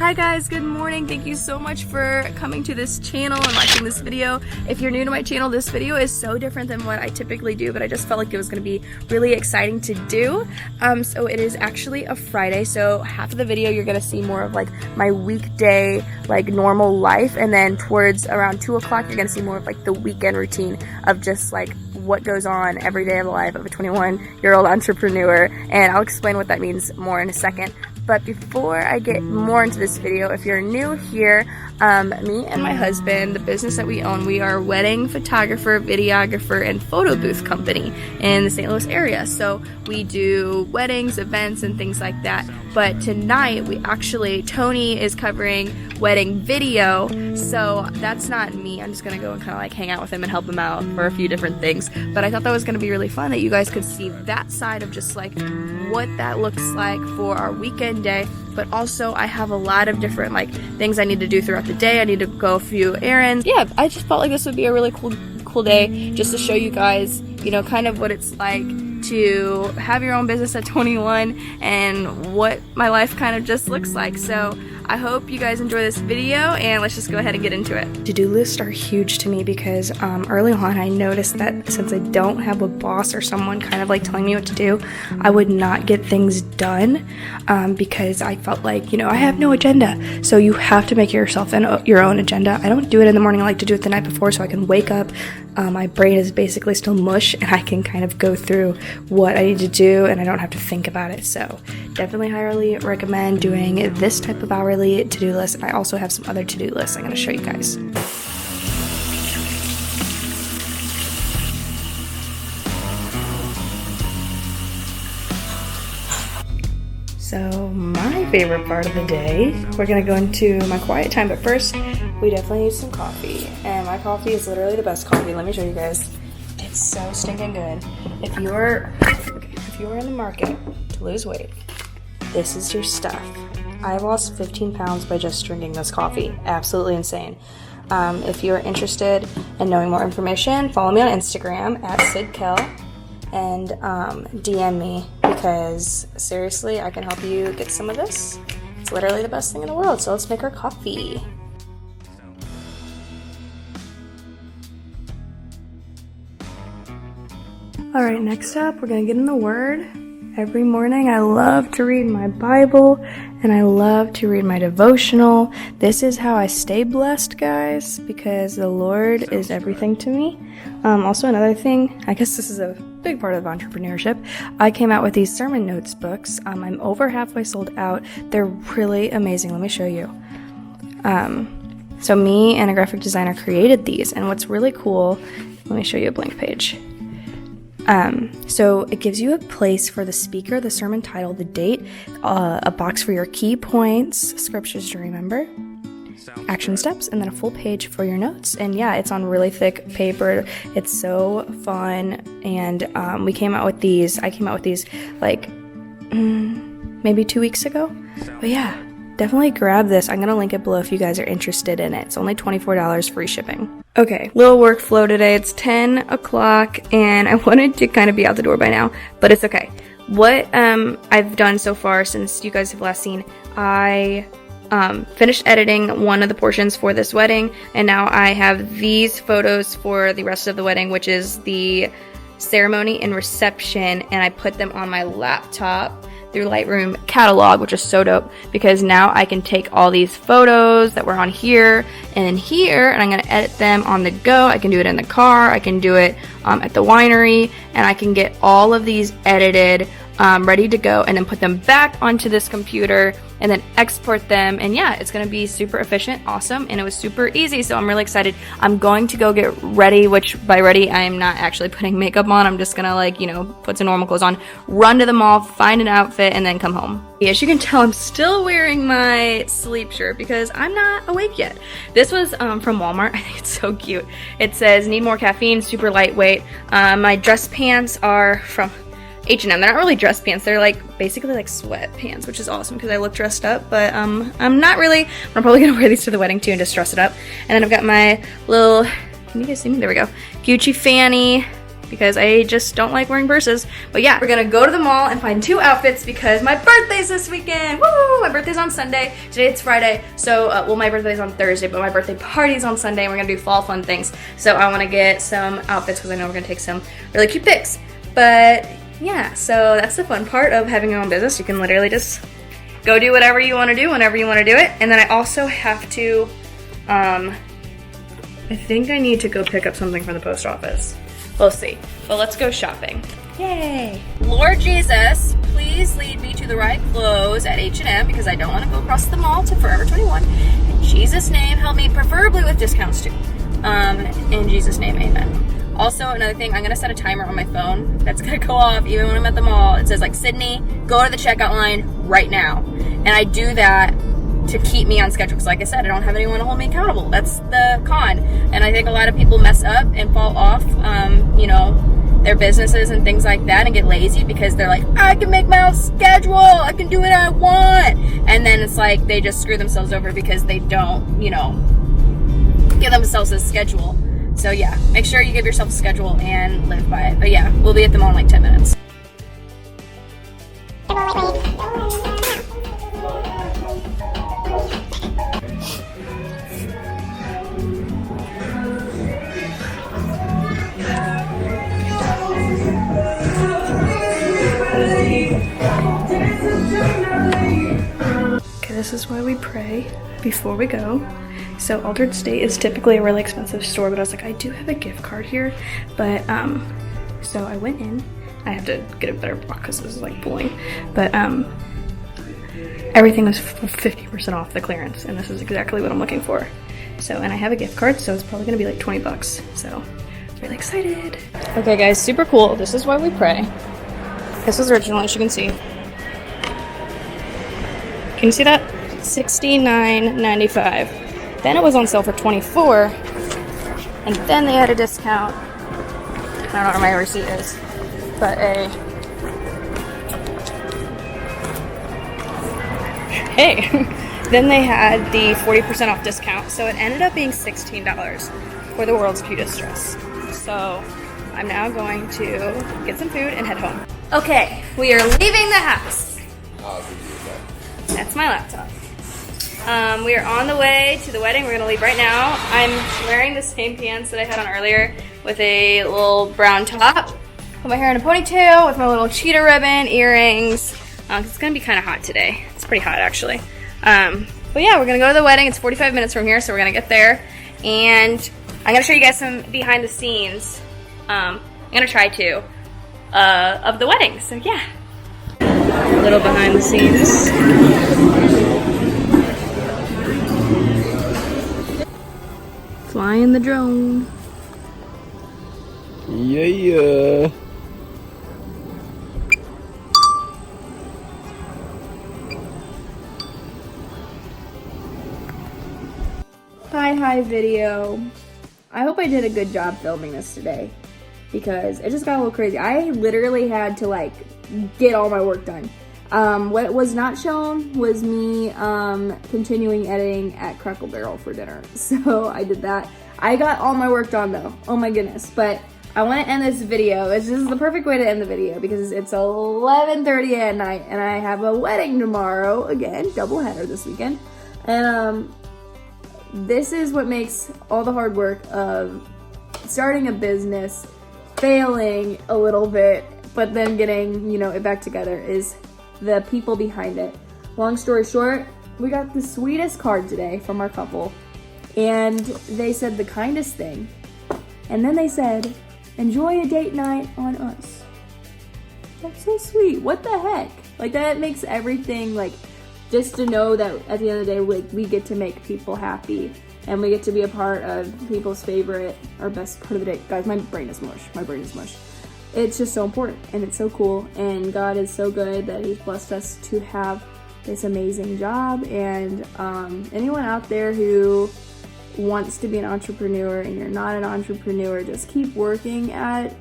Hi guys, good morning. Thank you so much for coming to this channel and watching this video. If you're new to my channel, this video is so different than what I typically do, but I just felt like it was going to be really exciting to do. So it is actually a Friday, so half of the video you're going to see more of like my weekday, like normal life, and then towards around 2 o'clock you're going to see more of like the weekend routine of just like what goes on every day of the life of a 21-year-old entrepreneur, and I'll explain what that means more in a second. But before I get more into this video, if you're new here, me and my husband, the business that we own, we are a wedding photographer, videographer, and photo booth company in the St. Louis area. So we do weddings, events, and things like that. But tonight, Tony is covering wedding video, so that's not me. I'm just gonna go and kind of like hang out with him and help him out for a few different things. But I thought that was gonna be really fun that you guys could see that side of just like what that looks like for our weekend day. But also I have a lot of different like things I need to do throughout the day. I need to go a few errands. Yeah, I just felt like this would be a really cool day just to show you guys, you know, kind of what it's like to have your own business at 21 and what my life kind of just looks like. So I hope you guys enjoy this video, and let's just go ahead and get into it. To-do lists are huge to me because early on I noticed that since I don't have a boss or someone kind of like telling me what to do, I would not get things done because I felt like, you know, I have no agenda. So you have to make yourself your own agenda. I don't do it in the morning. I like to do it the night before so I can wake up. My brain is basically still mush and I can kind of go through what I need to do and I don't have to think about it. So definitely highly recommend doing this type of hourly to-do list. And I also have some other to-do lists I'm going to show you guys. So my favorite part of the day, we're gonna go into my quiet time, but first we definitely need some coffee. And my coffee is literally the best coffee. Let me show you guys. It's so stinking good. If you're in the market to lose weight, this is your stuff. I lost 15 pounds by just drinking this coffee. Absolutely insane. If you're interested in knowing more information, follow me on Instagram at SydKel and DM me, because seriously, I can help you get some of this. It's literally the best thing in the world. So let's make our coffee. All right, next up, we're gonna get in the Word. Every morning I love to read my Bible and I love to read my devotional. This is how I stay blessed, guys, because the Lord is everything to me. Also, another thing, I guess this is a big part of entrepreneurship, I came out with these sermon notes books. I'm over halfway sold out. They're really amazing. Let me show you. So me and a graphic designer created these, and what's really cool, let me show you a blank page. So it gives you a place for the speaker, the sermon title, the date, a box for your key points, scriptures to remember, action steps, and then a full page for your notes. And yeah, it's on really thick paper. It's so fun. And I came out with these like maybe 2 weeks ago. But yeah, definitely grab this. I'm gonna link it below if you guys are interested in it. It's only $24, free shipping. Okay, little workflow today. It's 10 o'clock and I wanted to kind of be out the door by now, but it's okay. What I've done so far since you guys have last seen, I finished editing one of the portions for this wedding, and now I have these photos for the rest of the wedding, which is the ceremony and reception, and I put them on my laptop through Lightroom Catalog, which is so dope because now I can take all these photos that were on here and here, and I'm going to edit them on the go. I can do it in the car, I can do it at the winery, and I can get all of these edited, ready to go, and then put them back onto this computer and then export them. And yeah, it's going to be super efficient, awesome, and it was super easy, so I'm really excited. I'm going to go get ready, which by ready I am not actually putting makeup on. I'm just gonna, like, you know, put some normal clothes on, run to the mall, find an outfit, and then come home. As you can tell, I'm still wearing my sleep shirt because I'm not awake yet. This was from Walmart. I think it's so cute. It says need more caffeine, super lightweight. My dress pants are from H&M. They're not really dress pants, they're like basically like sweat pants, which is awesome because I look dressed up, but I'm not really. I'm probably gonna wear these to the wedding too and just dress it up. And then I've got my little, can you guys see me? There we go. Gucci fanny, because I just don't like wearing purses. But yeah, we're gonna go to the mall and find 2 outfits because my birthday's this weekend. Woo! My birthday's on Sunday. Today it's Friday, so well, my birthday's on Thursday, but my birthday party's on Sunday, and we're gonna do fall fun things. So I want to get some outfits because I know we're gonna take some really cute pics. But yeah, so that's the fun part of having your own business. You can literally just go do whatever you want to do whenever you want to do it. And then I also have to, I think I need to go pick up something from the post office. We'll see. But let's go shopping. Yay! Lord Jesus, please lead me to the right clothes at H&M because I don't want to go across the mall to Forever 21. In Jesus' name, help me, preferably with discounts too. In Jesus' name, amen. Also, another thing, I'm gonna set a timer on my phone that's gonna go off even when I'm at the mall. It says like, Sydney, go to the checkout line right now. And I do that to keep me on schedule because like I said, I don't have anyone to hold me accountable. That's the con. And I think a lot of people mess up and fall off, you know, their businesses and things like that and get lazy because they're like, I can make my own schedule, I can do what I want. And then it's like they just screw themselves over because they don't, you know, give themselves a schedule. So yeah, make sure you give yourself a schedule and live by it. But yeah, we'll be at the mall in like 10 minutes. Okay, this is why we pray before we go. So Altered State is typically a really expensive store, but I was like, I do have a gift card here. But, so I went in. I have to get a better box because this is like pulling. But, everything was 50% off the clearance, and this is exactly what I'm looking for. So, and I have a gift card, so it's probably gonna be like 20 bucks. So, really excited. Okay guys, super cool. This is why we pray. This was original, as you can see. Can you see that? $69.95. Then it was on sale for $24, and then they had a discount. I don't know where my receipt is, but then they had the 40% off discount, so it ended up being $16 for the world's cutest dress. So I'm now going to get some food and head home. Okay, we are leaving the house. That's my laptop. We are on the way to the wedding. We're gonna leave right now. I'm wearing the same pants that I had on earlier with a little brown top. Put my hair in a ponytail with my little cheetah ribbon, earrings. It's gonna be kind of hot today. It's pretty hot actually. But yeah, we're gonna go to the wedding. It's 45 minutes from here, so we're gonna get there. And I'm gonna show you guys some behind the scenes. I'm gonna try to, of the wedding, so yeah. A little behind the scenes. Flying the drone. Yeah. Hi video. I hope I did a good job filming this today because it just got a little crazy. I literally had to like get all my work done. What was not shown was me continuing editing at Crackle Barrel for dinner. So I did that. I got all my work done though. Oh my goodness. But I want to end this video. This is the perfect way to end the video because it's 11:30 at night and I have a wedding tomorrow. Again, double header this weekend. And this is what makes all the hard work of starting a business, failing a little bit, but then getting, you know, it back together is the people behind it. Long story short, we got the sweetest card today from our couple, and they said the kindest thing, and then they said, enjoy a date night on us. That's so sweet. What the heck? Like, that makes everything, like, just to know that at the end of the day, we get to make people happy, and we get to be a part of people's favorite or best part of the day. Guys, my brain is mush. My brain is mush. It's just so important, and it's so cool, and God is so good that He's blessed us to have this amazing job. And anyone out there who wants to be an entrepreneur and you're not an entrepreneur, just keep working at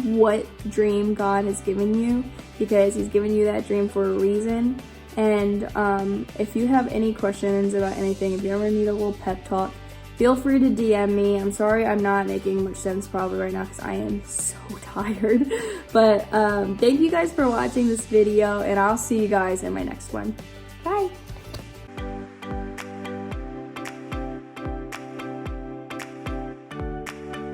what dream God has given you, because He's given you that dream for a reason. And if you have any questions about anything, if you ever need a little pep talk, feel free to DM me. I'm sorry I'm not making much sense probably right now because I am so tired. But thank you guys for watching this video, and I'll see you guys in my next one. Bye!